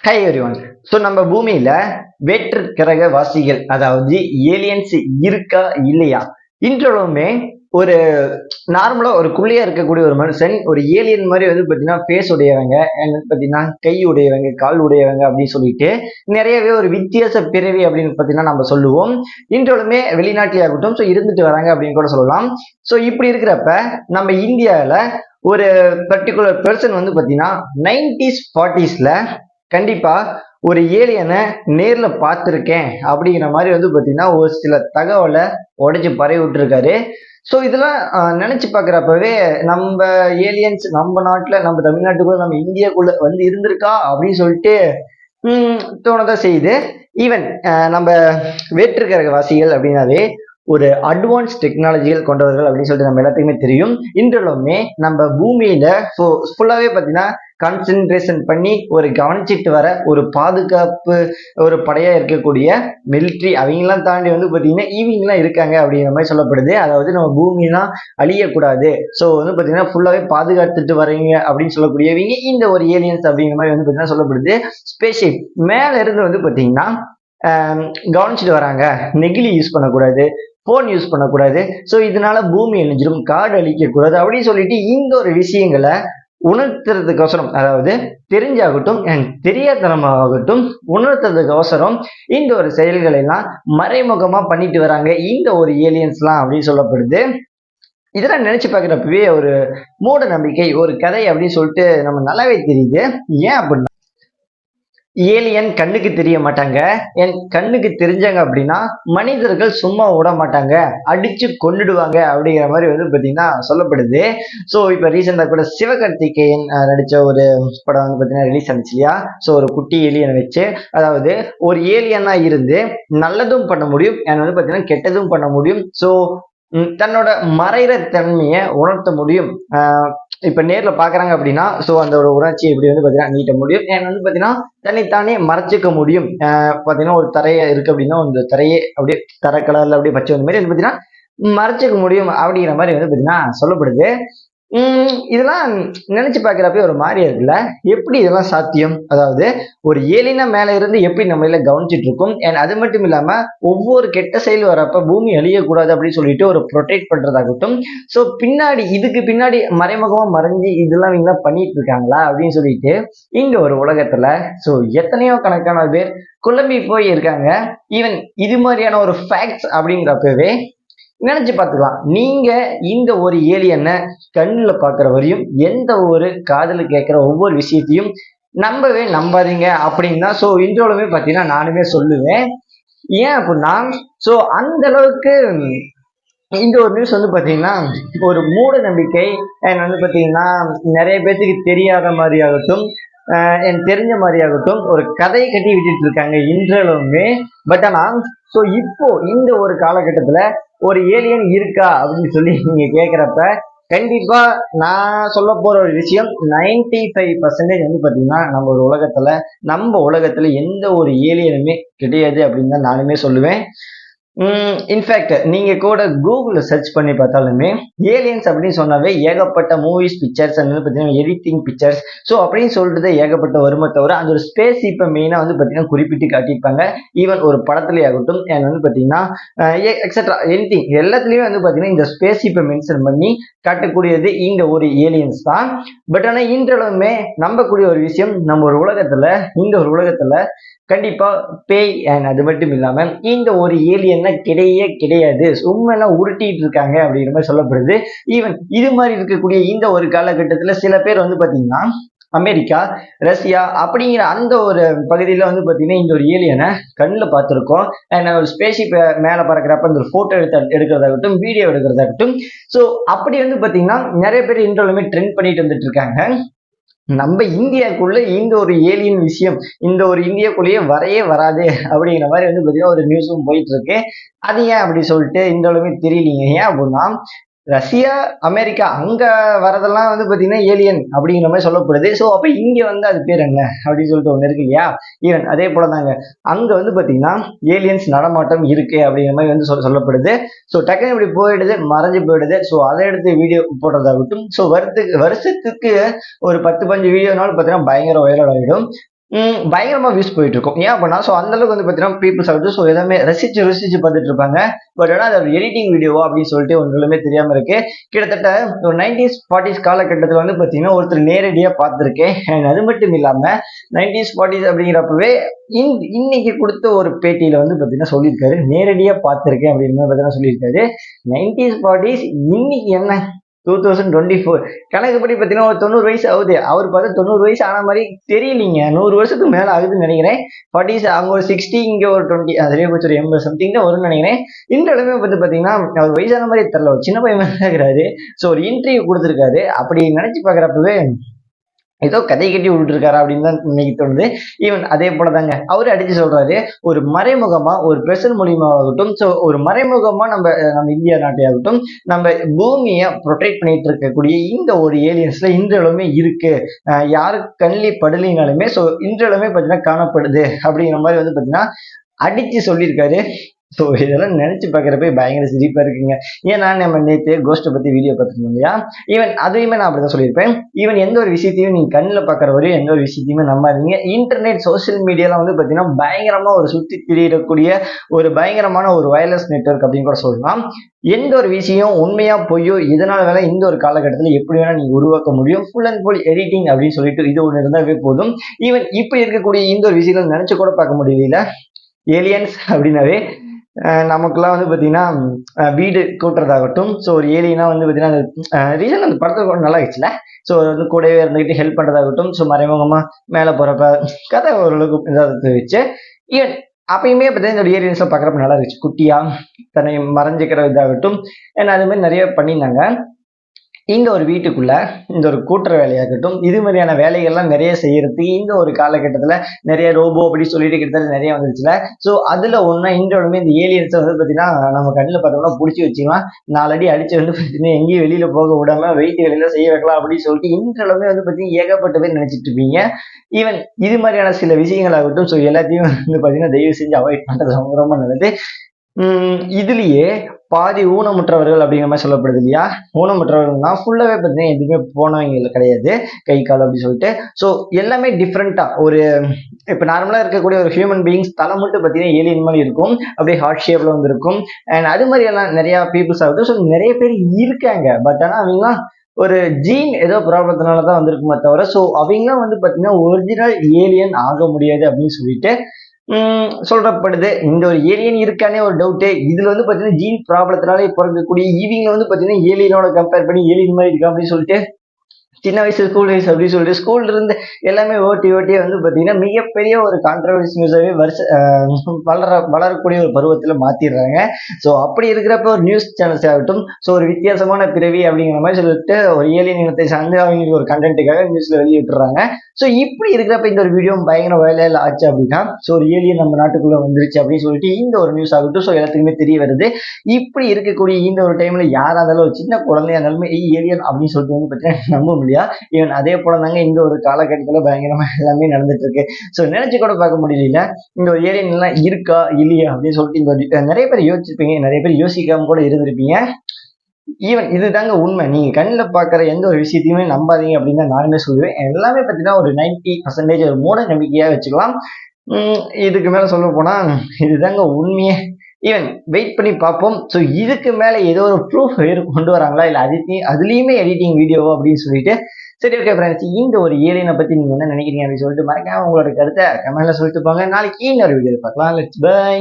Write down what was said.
High everyone. So நம்ம பூமியில வேற்று கிரக வாசிகள் அதாவது ஏலியன்ஸ் இருக்கா இல்லையா? இன்றளவுமே ஒரு நார்மலா ஒரு குள்ளையா இருக்கக்கூடிய ஒரு மனுஷன் ஒரு ஏலியன் மாதிரி வந்து பாத்தீங்கன்னா ஃபேஸ் உடையவங்க and பாத்தீங்கன்னா கை உடையவங்க கால் உடையவங்க அப்படின்னு சொல்லிட்டு நிறையவே ஒரு வித்தியாச பிறவி அப்படின்னு பாத்தீங்கன்னா நம்ம சொல்லுவோம். இன்றளவுமே வெளிநாட்டிலே ஆகட்டும் ஸோ இருந்துட்டு வராங்க அப்படின்னு கூட சொல்லலாம். ஸோ இப்படி இருக்கிறப்ப நம்ம இந்தியாவில் ஒரு பர்டிகுலர் பர்சன் வந்து பாத்தீங்கன்னா 90s 40sல கண்டிப்பா ஒரு ஏலியனை நேர்ல பார்த்திருக்கேன் அப்படிங்கிற மாதிரி வந்து பாத்தீங்கன்னா ஒரு சில தகவலை உடைச்சு பரவி விட்டுருக்காரு. ஸோ இதெல்லாம் நினைச்சு பார்க்குறப்பவே நம்ம ஏலியன்ஸ் நம்ம நாட்டில் நம்ம தமிழ்நாட்டுக்குள்ள நம்ம இந்தியாக்குள்ள வந்து இருந்திருக்கா அப்படின்னு சொல்லிட்டு தோணதான் செய்யுது. ஈவன் நம்ம வேற்றுக்கிரக வாசிகள் அப்படின்னாவே ஒரு அட்வான்ஸ் டெக்னாலஜிகள் கொண்டவர்கள் அப்படின்னு சொல்லிட்டு நம்ம எல்லாத்துக்குமே தெரியும். இன்றளவுமே நம்ம பூமியில ஃபுல்லாவே பார்த்தீங்கன்னா கான்சென்ட்ரேஷன் பண்ணி ஒரு கவனிச்சிட்டு வர ஒரு பாதுகாப்பு ஒரு படையா இருக்கக்கூடிய மிலிட்ரி அவங்கெல்லாம் தாண்டி வந்து பார்த்தீங்கன்னா இவங்கெல்லாம் இருக்காங்க அப்படிங்கிற மாதிரி சொல்லப்படுது. அதாவது நம்ம பூமியெல்லாம் அழியக்கூடாது, ஸோ வந்து பார்த்தீங்கன்னா ஃபுல்லாகவே பாதுகாத்துட்டு வரீங்க அப்படின்னு சொல்லக்கூடியவங்க இந்த ஒரு ஏலியன்ஸ் அப்படிங்கிற மாதிரி வந்து பார்த்தீங்கன்னா சொல்லப்படுது. ஸ்பேஸ்ஷிப் மேல இருந்து வந்து பார்த்தீங்கன்னா கவனிச்சுட்டு வராங்க. நெகிழி யூஸ் பண்ணக்கூடாது, போன் யூஸ் பண்ணக்கூடாது, ஸோ இதனால பூமி அழிஞ்சிடும், காடு அழிக்கக்கூடாது அப்படின்னு சொல்லிட்டு இந்த ஒரு விஷயங்களை உணர்த்துறதுக்கோசரம், அதாவது தெரிஞ்சாகட்டும் அண்ட் தெரியாதனமாகட்டும் உணர்த்துறதுக்கோசரம் இந்த ஒரு செயல்களை எல்லாம் மறைமுகமா பண்ணிட்டு வராங்க இந்த ஒரு ஏலியன்ஸ்லாம் அப்படின்னு சொல்லப்படுது. இதெல்லாம் நினைச்சு பார்க்குறப்பவே ஒரு மூட நம்பிக்கை ஒரு கதை அப்படின்னு சொல்லிட்டு நம்ம நல்லாவே தெரியுது. ஏன் அப்படின்னா ஏலியன் கண்ணுக்கு தெரிய மாட்டாங்க, என் கண்ணுக்கு தெரிஞ்சாங்க அப்படின்னா மனிதர்கள் சும்மா விட மாட்டாங்க, அடிச்சு கொன்னுடுவாங்க அப்படிங்கிற மாதிரி வந்து பார்த்தீங்கன்னா சொல்லப்படுது. ஸோ இப்போ ரீசெண்டாக கூட சிவகார்த்திகேயன் நடித்த ஒரு படம் வந்து பார்த்தீங்கன்னா ரிலீஸ் ஆனிச்சு இல்லையா? ஸோ ஒரு குட்டி ஏலியனை வச்சு, அதாவது ஒரு ஏலியனா இருந்து நல்லதும் பண்ண முடியும் and வந்து பார்த்தீங்கன்னா கெட்டதும் பண்ண முடியும். ஸோ தன்னோட மறைகிற தன்மையை உணர்த்த முடியும். இப்ப நேர்ல பாக்குறாங்க அப்படின்னா ஸோ அந்த ஒரு உணர்ச்சியை இப்படி வந்து பாத்தீங்கன்னா நீட்ட முடியும். ஏன்னா வந்து பாத்தீங்கன்னா தன்னைத்தானே மறைச்சிக்க முடியும். பாத்தீங்கன்னா ஒரு தரைய இருக்கு அப்படின்னா அந்த தரையே அப்படியே தரை கலர்ல அப்படியே பச்சை வந்த மாதிரி வந்து பாத்தீங்கன்னா மறைச்சிக்க முடியும் அப்படிங்கிற மாதிரி வந்து பாத்தீங்கன்னா சொல்லப்படுது. இதெல்லாம் நினைச்சு பார்க்கிறப்ப ஒரு மாதிரியா இருக்குல்ல, எப்படி இதெல்லாம் சாத்தியம்? அதாவது ஒரு ஏலினா மேல இருந்து எப்படி நம்ம கவனிச்சுட்டு இருக்கோம் அண்ட் அது மட்டும் இல்லாம ஒவ்வொரு கெட்ட செயல் வரப்ப பூமி அழியக்கூடாது அப்படின்னு சொல்லிட்டு ஒரு ப்ரொடெக்ட் பண்றதாகட்டும், ஸோ பின்னாடி இதுக்கு பின்னாடி மறைமுகமா மறைஞ்சு இதெல்லாம் இவங்க பண்ணிட்டு இருக்காங்களா அப்படின்னு சொல்லிட்டு இங்க ஒரு உலகத்துல ஸோ எத்தனையோ கணக்கான பேர் குழம்பி போய் இருக்காங்க. ஈவன் இது மாதிரியான ஒரு ஃபேக்ட்ஸ் அப்படிங்கிறப்பவே நினைச்சு பார்த்துக்கலாம். நீங்க இந்த ஒரு ஏலியனை கண்ணுல பாக்குற வரையும் எந்த ஒரு காதல கேட்கிற ஒவ்வொரு விஷயத்தையும் நம்பவே நம்பாதீங்க அப்படின்னு தான் ஸோ இன்றோலுமே பார்த்தீங்கன்னா நானுமே சொல்லுவேன். ஏன் அப்படின்னா ஸோ அந்த அளவுக்கு இந்த ஒரு நியூஸ் வந்து பார்த்தீங்கன்னா ஒரு மூட நம்பிக்கை வந்து பார்த்தீங்கன்னா நிறைய பேர்த்துக்கு தெரியாத மாதிரி ஆகட்டும் எனக்கு தெரிஞ்ச மாதிரி ஆகட்டும் ஒரு கதையை கட்டி விட்டுட்டு இருக்காங்க இன்றளவுமே. பட் ஆனா ஸோ இப்போ இந்த ஒரு காலகட்டத்துல ஒரு ஏலியன் இருக்கா அப்படின்னு சொல்லி நீங்க கேட்குறப்ப கண்டிப்பா நான் சொல்ல போற ஒரு விஷயம் 95% வந்து பாத்தீங்கன்னா நம்ம உலகத்துல எந்த ஒரு ஏலியனுமே கிடையாது அப்படின்னு தான் நானுமே சொல்லுவேன். இன்ஃபேக்ட் நீங்க கூட கூகுள்ல சர்ச் பண்ணி பார்த்தாலுமே ஏலியன்ஸ் அப்படின்னு சொன்னாவே ஏகப்பட்ட மூவிஸ் பிக்சர்ஸ் பார்த்தீங்கன்னா எடிட்டிங் பிக்சர்ஸ் ஸோ அப்படின்னு சொல்றது ஏகப்பட்ட வருமே தவிர அந்த ஒரு ஸ்பேஸ் இப்போ மெயினாக வந்து பார்த்தீங்கன்னா குறிப்பிட்டு காட்டியிருப்பாங்க. ஈவன் ஒரு படத்துலேயே ஆகட்டும் வந்து பார்த்தீங்கன்னா எக்ஸெட்ரா எனிதிங் எல்லாத்துலேயுமே வந்து பார்த்தீங்கன்னா இந்த ஸ்பேஸ் இப்போ மென்ஷன் பண்ணி காட்டக்கூடியது இந்த ஒரு ஏலியன்ஸ் தான். பட் ஆனால் இன்றளவுமே நம்பக்கூடிய ஒரு விஷயம் நம்ம ஒரு உலகத்துல இந்த ஒரு உலகத்துல கண்டிப்பா பேய் அண்ட் அது மட்டும் இல்லாம இந்த ஒரு ஏலியன்னா கிடையாது, சும்மா உருட்டிட்டு இருக்காங்க அப்படிங்கிற மாதிரி சொல்லப்படுது. ஈவன் இது மாதிரி இருக்கக்கூடிய இந்த ஒரு காலகட்டத்துல சில பேர் வந்து பாத்தீங்கன்னா அமெரிக்கா ரஷ்யா அப்படிங்கிற அந்த ஒரு பகுதியில வந்து பாத்தீங்கன்னா இந்த ஒரு ஏலியனை கண்ணில் பார்த்துருக்கோம் அண்ட் ஒரு ஸ்பேஸ்ஷிப் மேல பறக்கிறப்ப அந்த ஒரு போட்டோ எடுக்கிறதாகட்டும் வீடியோ எடுக்கிறதாகட்டும் ஸோ அப்படி வந்து பாத்தீங்கன்னா நிறைய பேர் இன்டர்வியூமே ட்ரெண்ட் பண்ணிட்டு வந்துட்டு இருக்காங்க. நம்ம இந்தியாவுக்குள்ள இந்த ஒரு ஏலியன் விஷயம் இந்த ஒரு இந்தியாக்குள்ளேயே வராது அப்படிங்கிற மாதிரி வந்து பாத்தீங்கன்னா ஒரு நியூஸும் போயிட்டு இருக்கு. அது ஏன் அப்படி சொல்லிட்டு இந்த அளவுமே தெரியலீங்க. ஏன் அப்படின்னா ரஷ்யா அமெரிக்கா அங்க வரதெல்லாம் வந்து பாத்தீங்கன்னா ஏலியன் அப்படிங்கிற மாதிரி சொல்லப்படுது. ஸோ அப்ப இங்க வந்து அது பேர் என்ன அப்படின்னு சொல்லிட்டு ஒண்ணு இருக்கு இல்லையா? ஈவன் அதே போலதாங்க அங்க வந்து பாத்தீங்கன்னா ஏலியன்ஸ் நடமாட்டம் இருக்கு அப்படிங்கிற மாதிரி வந்து சொல்லப்படுது. ஸோ டக்குனு இப்படி போயிடுது மறைஞ்சு போயிடுது. ஸோ அதை எடுத்து வீடியோ போடுறதாகட்டும் ஸோ வருஷத்துக்கு ஒரு 10-15 வீடியோனாலும் பாத்தீங்கன்னா பயங்கர வைரல் ஆகிடும். பயங்கரமா வியூஸ் போயிட்டு இருக்கும். ஏன் அப்படின்னா ஸோ அந்த அளவுக்கு வந்து பார்த்தீங்கன்னா பீப்புள்ஸ் ஆகட்டும் ஸோ எல்லாமே ரசிச்சு ரசிச்சு பார்த்துட்டு இருப்பாங்க. பட் ஆனால் அது எடிட்டிங் வீடியோவா அப்படின்னு சொல்லிட்டு ஒன்றுமே தெரியாம இருக்கு. கிட்டத்தட்ட ஒரு 90s 40s காலகட்டத்தில் வந்து பார்த்தீங்கன்னா ஒருத்தர் நேரடியாக பார்த்துருக்கேன். அண்ட் அது மட்டும் இல்லாம 90s 40s அப்படிங்கிறப்பவே இன்னைக்கு கொடுத்த ஒரு பேட்டியில வந்து பார்த்தீங்கன்னா சொல்லியிருக்காரு, நேரடியாக பார்த்துருக்கேன் அப்படின்னு பார்த்தீங்கன்னா சொல்லியிருக்காரு. 90s 40s இன்னைக்கு என்ன 2024 கணக்குப்படி பார்த்தீங்கன்னா ஒரு 90 வயசு ஆகுது. அவர் பார்த்தா 90 வயசு ஆன மாதிரி தெரியலீங்க. 100 வருஷத்துக்கு மேல ஆகுதுன்னு நினைக்கிறேன். 40s அங்க ஒரு 60 இங்க ஒரு 20 அதுலயே போச்சு ஒரு 80 சம்திங் தான் வரும்னு நினைக்கிறேன். இந்த அளவுமே வந்து பார்த்தீங்கன்னா அவர் வயசான மாதிரி தெரியல. ஒரு சின்ன பையன் மாதிரி தான் இருக்கிறாரு. ஸோ ஒரு இன்டர்வியூ கொடுத்துருக்காரு. அப்படி நினைச்சு பார்க்குறப்பவே ஏதோ கதை கட்டி விட்டுருக்காரா அப்படின்னு தான் இன்னைக்கு தோணுது. ஈவன் அதே போல தாங்க அவரு அடிச்சு சொல்றாரு, ஒரு மறைமுகமா ஒரு பிரசன் மூலியமாகட்டும் ஸோ ஒரு மறைமுகமா நம்ம இந்தியா நாட்டையாகட்டும் நம்ம பூமியை ப்ரொடெக்ட் பண்ணிட்டு இருக்கக்கூடிய இந்த ஒரு ஏலியன்ஸ்ல இன்றளவுமே இருக்கு. யாருக்கு கண்ணிலே படலினாலுமே ஸோ இன்றளவுமே பார்த்தீங்கன்னா காணப்படுது அப்படிங்கிற மாதிரி வந்து பார்த்தீங்கன்னா அடிச்சு சொல்லியிருக்காரு. ஸோ இதெல்லாம் நினைச்சு பார்க்குறப்ப பயங்கர சிரிப்பா இருக்குங்க. ஏன்னா நம்ம நேற்று கோஸ்ட்டை பத்தி வீடியோ பார்த்துருந்தோம் இல்லையா? ஈவன் அதையுமே நான் அப்படிதான் சொல்லியிருப்பேன். ஈவன் எந்த ஒரு விஷயத்தையும் நீங்க கண்ணில் பார்க்குற வரையும் எந்த ஒரு விஷயத்தையுமே நம்பாதீங்க. இன்டர்நெட் சோசியல் மீடியாலாம் வந்து பார்த்தீங்கன்னா பயங்கரமா ஒரு சுற்றி திரியக்கூடிய ஒரு பயங்கரமான ஒரு வயர்லெஸ் நெட்வொர்க் அப்படின்னு கூட சொல்லலாம். எந்த ஒரு விஷயம் உண்மையா பொய்யோ இதனால வேலை இந்த ஒரு காலகட்டத்தில் எப்படி வேணா நீங்க உருவாக்க முடியும். ஃபுல் அண்ட் ஃபுல் எடிட்டிங் அப்படின்னு சொல்லிட்டு இது ஒன்று இருந்தாவே போதும். ஈவன் இப்படி இருக்கக்கூடிய இந்த ஒரு விஷயங்கள் நினைச்சு கூட பார்க்க முடியல. ஏலியன்ஸ் அப்படின்னாவே நமக்குலாம் வந்து பார்த்தீங்கன்னா வீடு கூட்டுறதாகட்டும் ஸோ ஒரு ஏலியனா வந்து பார்த்தீங்கன்னா ரீசன் அந்த படத்தை கூட நல்லா இருந்துச்சுல. ஸோ வந்து கூடவே இருந்துக்கிட்டு ஹெல்ப் பண்ணுறதாகட்டும் ஸோ மறைமுகமா மேலே போகிறப்ப கதை ஓரளவுக்கு இதாக வச்சு ஈவன் அப்பயுமே பார்த்தீங்கன்னா இந்த ஏலியன்ஸை பார்க்குறப்ப நல்லா இருந்துச்சு. குட்டியா தன்னை மறைஞ்சிக்கிற இதாகட்டும் ஏன்னா அது மாதிரி நிறைய பண்ணியிருந்தாங்க. இந்த ஒரு வீட்டுக்குள்ள இந்த ஒரு கூட்டுற வேலையாகட்டும் இது மாதிரியான வேலைகள்லாம் நிறைய செய்யறதுக்கு இந்த ஒரு காலகட்டத்துல நிறைய ரோபோ அப்படி சொல்லிட்டு கிட்டத்தட்ட நிறைய வந்துருச்சுல. ஸோ அதுல ஒன்னா இன்றோடமே இந்த ஏலியன்ஸை வந்து பார்த்தீங்கன்னா நம்ம கண்ணில் பார்த்தோம்னா பிடிச்சி வச்சுக்கலாம். 4 அடி அடிச்சு வந்து பார்த்தீங்கன்னா எங்கேயும் வெளியில போக விடாம வெயிட் வேலையில செய்ய வைக்கலாம் அப்படின்னு சொல்லிட்டு இன்றளவுமே வந்து பார்த்தீங்கன்னா ஏகப்பட்ட பேர் நினைச்சிட்டு இருப்பீங்க. ஈவன் இது மாதிரியான சில விஷயங்கள் ஆகட்டும் ஸோ எல்லாத்தையும் வந்து பார்த்தீங்கன்னா தயவு செஞ்சு அவாய்ட் பண்றது ரொம்ப ரொம்ப நல்லது. இதுலயே பாதி ஊனமுற்றவர்கள் அப்படிங்கிற மாதிரி சொல்லப்படுது இல்லையா? ஊனமுற்றவர்கள்னா ஃபுல்லாவே பார்த்தீங்கன்னா எதுவுமே போனவங்க கிடையாது. கை கால் அப்படி சொல்லிட்டு ஸோ எல்லாமே டிஃப்ரெண்டா ஒரு இப்போ நார்மலா இருக்கக்கூடிய ஒரு ஹியூமன் பீயிங்ஸ் தலை மட்டும் பார்த்தீங்கன்னா ஏலியன் மாதிரி இருக்கும். அப்படியே ஹார்ட் ஷேப்ல வந்து இருக்கும். அண்ட் அது மாதிரி எல்லாம் நிறைய பீப்புள்ஸ் ஆகுது. ஸோ நிறைய பேர் இருக்காங்க. பட் ஆனால் அவங்கலாம் ஒரு ஜீன் ஏதோ ப்ராப்ளத்தினால தான் வந்திருக்குமே தவிர ஸோ அவங்களாம் வந்து பார்த்தீங்கன்னா ஒரிஜினல் ஏலியன் ஆக முடியாது அப்படின்னு சொல்லிட்டு சொல்லப்படுது. இந்த ஒரு ஏலியன் இருக்கானே ஒரு டவுட்டு. இதுல வந்து பாத்தீங்கன்னா ஜீன் ப்ராப்ளத்தினால பிறக்கக்கூடிய இவங்க வந்து பாத்தீங்கன்னா ஏலியனோட கம்பேர் பண்ணி ஏலியன் மாதிரி இருக்கா அப்படின்னு சொல்லிட்டு சின்ன வயசு ஸ்கூல் வயசு அப்படின்னு சொல்லிட்டு ஸ்கூல்ல இருந்து எல்லாமே ஓட்டி ஓட்டியே வந்து பார்த்தீங்கன்னா மிகப்பெரிய ஒரு கான்ட்ரவர்சி நியூஸாகவே வளரக்கூடிய ஒரு பருவத்தில் மாத்திடுறாங்க. ஸோ அப்படி இருக்கிறப்ப ஒரு நியூஸ் சேனல்ஸ் ஆகட்டும் ஸோ ஒரு வித்தியாசமான பிறவி அப்படிங்கிற மாதிரி சொல்லிட்டு ஒரு ஏலியன் இனத்தை சார்ந்து அவங்களுக்கு ஒரு கண்டென்ட்டுக்காக நியூஸ்ல வெளியிட்டுறாங்க. ஸோ இப்படி இருக்கிறப்ப இந்த ஒரு வீடியோ பயங்கர வயலில் ஆச்சு அப்படின்னா ஸோ ஒரு ஏலியன் நம்ம நாட்டுக்குள்ள வந்துருச்சு அப்படின்னு சொல்லிட்டு இந்த ஒரு நியூஸ் ஆகட்டும் ஸோ எல்லாத்துக்குமே தெரிய வருது. இப்படி இருக்கக்கூடிய இந்த ஒரு டைம்ல யாரா இருந்தாலும் ஒரு சின்ன குழந்தையா இருந்தாலுமே ஏலியன் அப்படின்னு சொல்லிட்டு வந்து பார்த்தீங்கன்னா நம்ப முடியாது. ஈவன் அதே போல தாங்க இந்த ஒரு காலகட்டத்துல பயங்கரமா எல்லாமே நடந்துட்டு இருக்கு. சோ நினைச்சு கூட பார்க்க முடியல இந்த ஒரு ஏலியன் எல்லாம் இருக்கா இல்லையா அப்படின்னு சொல்லிட்டு இந்த நிறைய பேர் யோசிச்சிருப்பீங்க, நிறைய பேர் யோசிக்காம கூட இருந்திருப்பீங்க. ஈவன் இதுதாங்க உண்மை. நீங்க கண்ணுல பாக்குற எந்த ஒரு விஷயத்தையுமே நம்பாதீங்க அப்படின்னு தான் நானுமே சொல்லுவேன். எல்லாமே பார்த்தீங்கன்னா ஒரு 90% ஒரு மூட நம்பிக்கையா வச்சுக்கலாம். இதுக்கு மேல சொல்ல போனா இதுதாங்க உண்மையே. ஈவன் வெயிட் பண்ணி பார்ப்போம். ஸோ இதுக்கு மேல ஏதோ ஒரு ப்ரூஃப் கொண்டு வராங்களா இல்ல அதுலயுமே எடிட்டிங் வீடியோவோ அப்படின்னு சொல்லிட்டு சரி ஓகே ஃப்ரெண்ட்ஸ் இந்த ஒரு ஏலியனை பத்தி நீங்க என்ன நினைக்கிறீங்க அப்படின்னு சொல்லிட்டு மறக்காம உங்களோட கருத்தை கமெண்ட்ல சொல்லிட்டு போங்க. நாளைக்கு இன்னொரு வீடியோ பார்க்கலாம். Let's by.